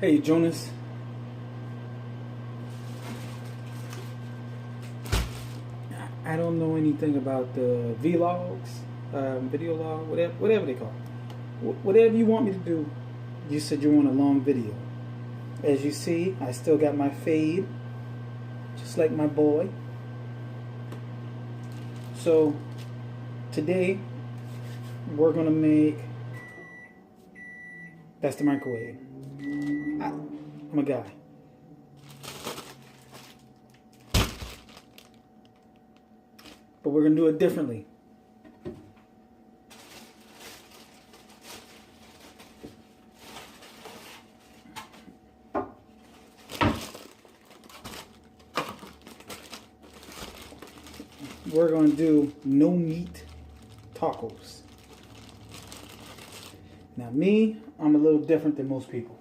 Hey Jonas, I don't know anything about the vlogs, video log, whatever they call it. Whatever you want me to do, you said you want a long video. As you see, I still got my fade, just like my boy. So today we're gonna make, that's the microwave. I'm a guy. But we're gonna do it differently. We're gonna do no meat tacos. Now me, I'm a little different than most people.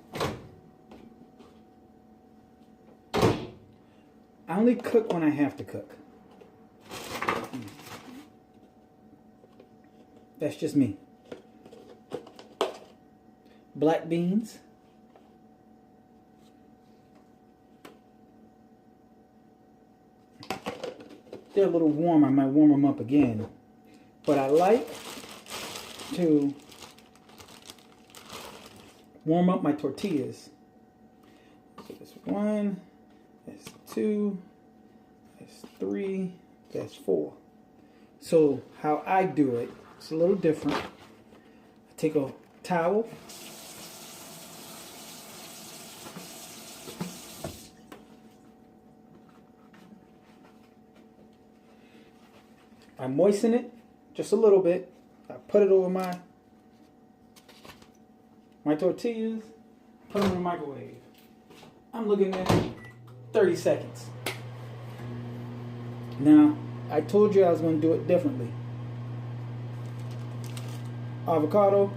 I only cook when I have to cook. That's just me. Black beans. They're a little warm. I might warm them up again. But I like to warm up my tortillas. So that's one, that's two, that's three, that's four. So how I do it, it's a little different. I take a towel. I moisten it just a little bit. I put it over my tortillas, put them in the microwave. I'm looking at 30 seconds. Now, I told you I was going to do it differently. Avocado.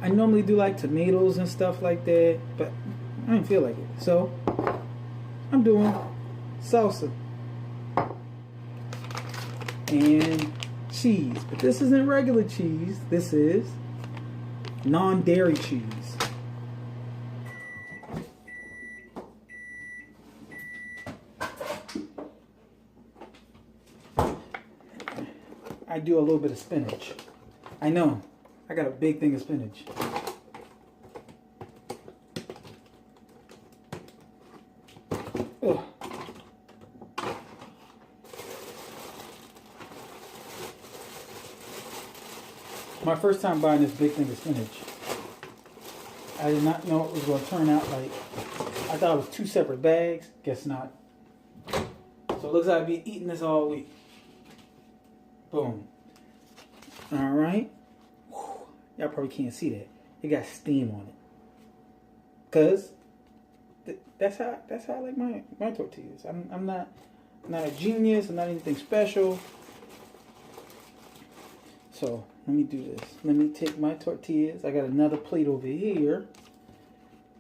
I normally do like tomatoes and stuff like that, but I didn't feel like it. So, I'm doing salsa and cheese. But this isn't regular cheese. This is non-dairy cheese. I do a little bit of spinach. I know, I got a big thing of spinach. Ugh. My first time buying this big thing of spinach, I did not know it was going to turn out like, I thought it was two separate bags. Guess not. So it looks like I'll be eating this all week. Boom. Alright. Y'all probably can't see that. It got steam on it. Cause that's how I like my tortillas. I'm not a genius. I'm not anything special. So let me do this. Let me take my tortillas. I got another plate over here,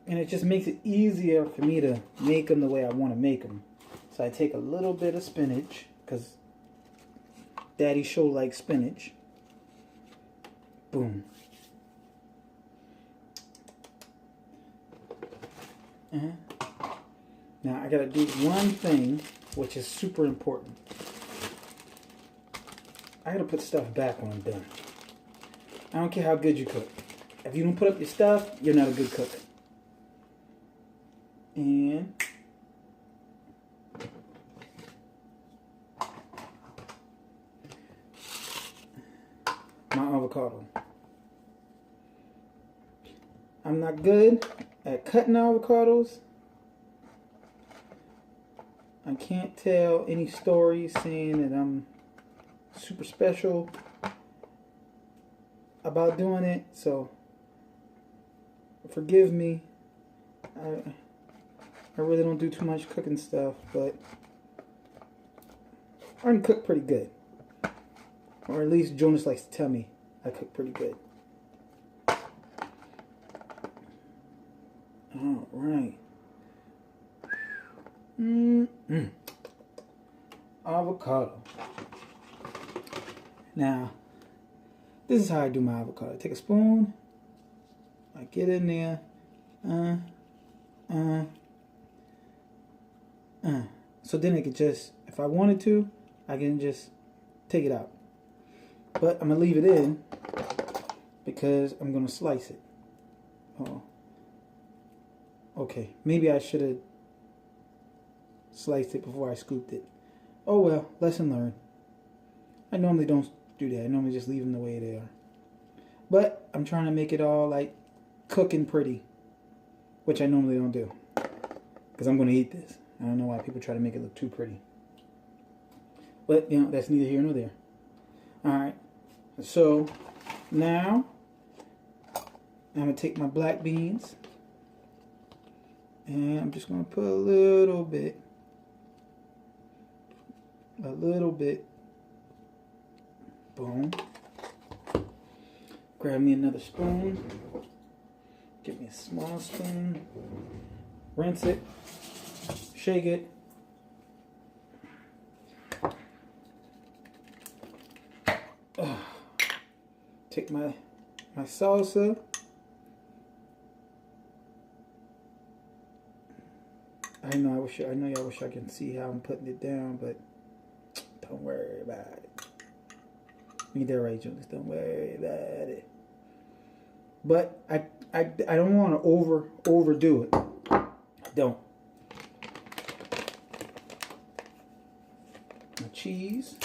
and it just makes it easier for me to make them the way I want to make them. So I take a little bit of spinach because Daddy sure likes spinach. Boom. Now I gotta do one thing which is super important. I gotta put stuff back when I'm done. I don't care how good you cook. If you don't put up your stuff, you're not a good cook. And my avocado. I'm not good at cutting avocados. I can't tell any stories saying that I'm super special about doing it, so forgive me. I really don't do too much cooking stuff, but I can cook pretty good. Or at least Jonas likes to tell me I cook pretty good. All right. Avocado. Now, This is how I do my avocado. Take a spoon. I get in there. So then I could just, if I wanted to, I can just take it out. But I'm going to leave it in because I'm going to slice it. Oh. Okay. Maybe I should have sliced it before I scooped it. Oh well, lesson learned. I normally don't do that. I normally just leave them the way they are. But I'm trying to make it all like cooking pretty, which I normally don't do because I'm going to eat this. I don't know why people try to make it look too pretty. But, you know, that's neither here nor there. Alright. So, now, I'm going to take my black beans. And I'm just going to put a little bit. Boom. Grab me another spoon. Get me a small spoon. Rinse it. Shake it. Take my salsa. I know y'all wish I can see how I'm putting it down, but don't worry about it. You did right, Jonas. Don't worry about it. But I don't want to overdo it. I don't. My cheese.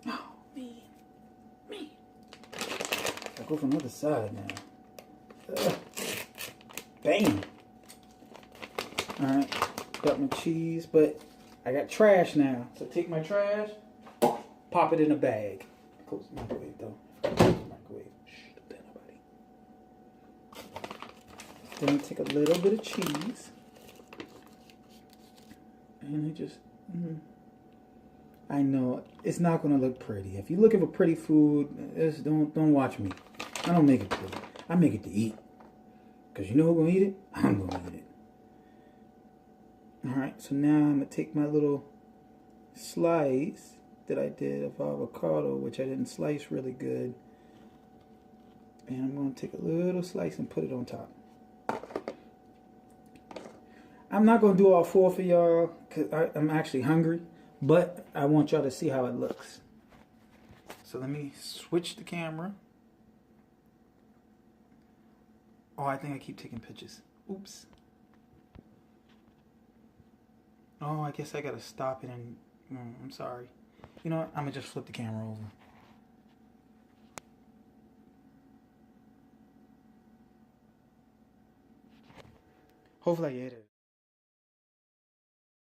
Oh man. I go from the other side now. Bam. All right, got my cheese, but I got trash now. So take my trash, pop it in a bag. Close the microwave though. Close the microwave. Shh, don't tell nobody. Then I take a little bit of cheese, and I just. I know it's not gonna look pretty. If you're looking for pretty food, don't watch me. I don't make it pretty. I make it to eat. Cause you know who's gonna eat it? I'm gonna eat it. Alright, so now I'm going to take my little slice that I did of avocado, which I didn't slice really good. And I'm going to take a little slice and put it on top. I'm not going to do all four for y'all because I'm actually hungry. But I want y'all to see how it looks. So let me switch the camera. Oh, I think I keep taking pictures. Oops. Oh, I guess I gotta stop it and... I'm sorry. You know what? I'm gonna just flip the camera over. Hopefully I get it.